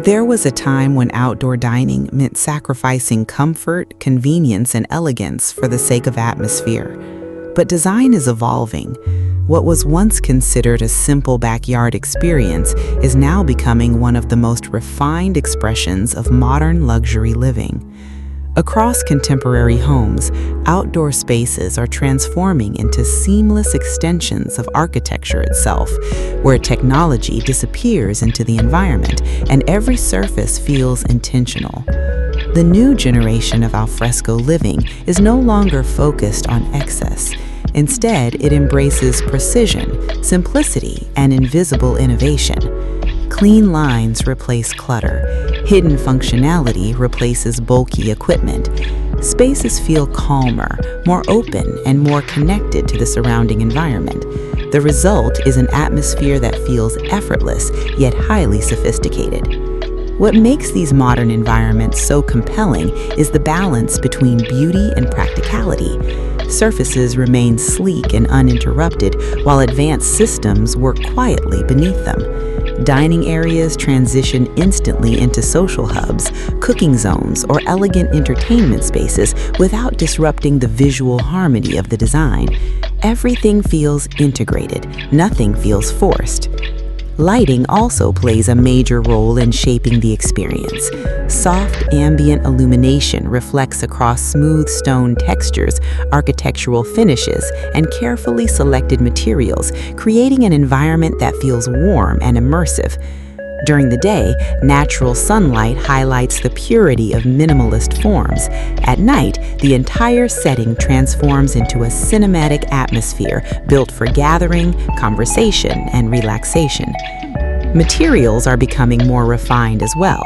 There was a time when outdoor dining meant sacrificing comfort, convenience, and elegance for the sake of atmosphere. But design is evolving. What was once considered a simple backyard experience is now becoming one of the most refined expressions of modern luxury living. Across contemporary homes, outdoor spaces are transforming into seamless extensions of architecture itself, where technology disappears into the environment and every surface feels intentional. The new generation of alfresco living is no longer focused on excess. Instead, it embraces precision, simplicity, and invisible innovation. Clean lines replace clutter. Hidden functionality replaces bulky equipment. Spaces feel calmer, more open, and more connected to the surrounding environment. The result is an atmosphere that feels effortless, yet highly sophisticated. What makes these modern environments so compelling is the balance between beauty and practicality. Surfaces remain sleek and uninterrupted, while advanced systems work quietly beneath them. Dining areas transition instantly into social hubs, cooking zones, or elegant entertainment spaces without disrupting the visual harmony of the design. Everything feels integrated, nothing feels forced. Lighting also plays a major role in shaping the experience. Soft ambient illumination reflects across smooth stone textures, architectural finishes, and carefully selected materials, creating an environment that feels warm and immersive. During the day, natural sunlight highlights the purity of minimalist forms. At night, the entire setting transforms into a cinematic atmosphere built for gathering, conversation, and relaxation. Materials are becoming more refined as well.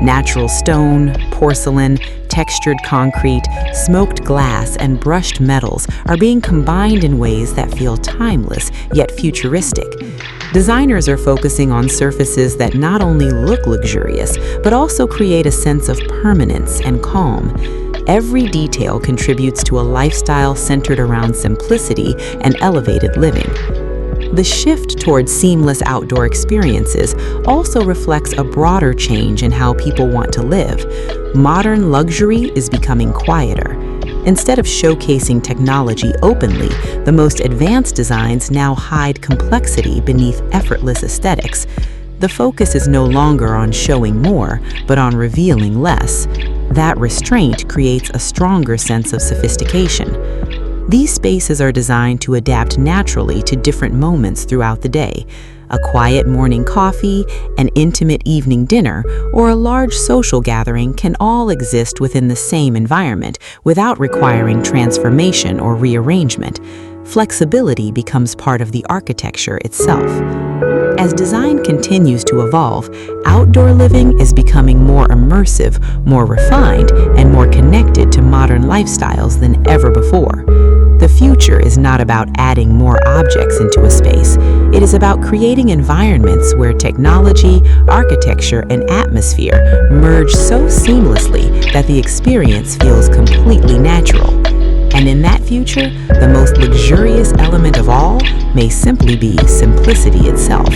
Natural stone, porcelain, textured concrete, smoked glass, and brushed metals are being combined in ways that feel timeless yet futuristic. Designers are focusing on surfaces that not only look luxurious, but also create a sense of permanence and calm. Every detail contributes to a lifestyle centered around simplicity and elevated living. The shift towards seamless outdoor experiences also reflects a broader change in how people want to live. Modern luxury is becoming quieter. Instead of showcasing technology openly, the most advanced designs now hide complexity beneath effortless aesthetics. The focus is no longer on showing more, but on revealing less. That restraint creates a stronger sense of sophistication. These spaces are designed to adapt naturally to different moments throughout the day. A quiet morning coffee, an intimate evening dinner, or a large social gathering can all exist within the same environment without requiring transformation or rearrangement. Flexibility becomes part of the architecture itself. As design continues to evolve, outdoor living is becoming more immersive, more refined, and more connected to modern lifestyles than ever before. The future is not about adding more objects into a space. It is about creating environments where technology, architecture, and atmosphere merge so seamlessly that the experience feels completely natural. And in that future, the most luxurious element of all may simply be simplicity itself.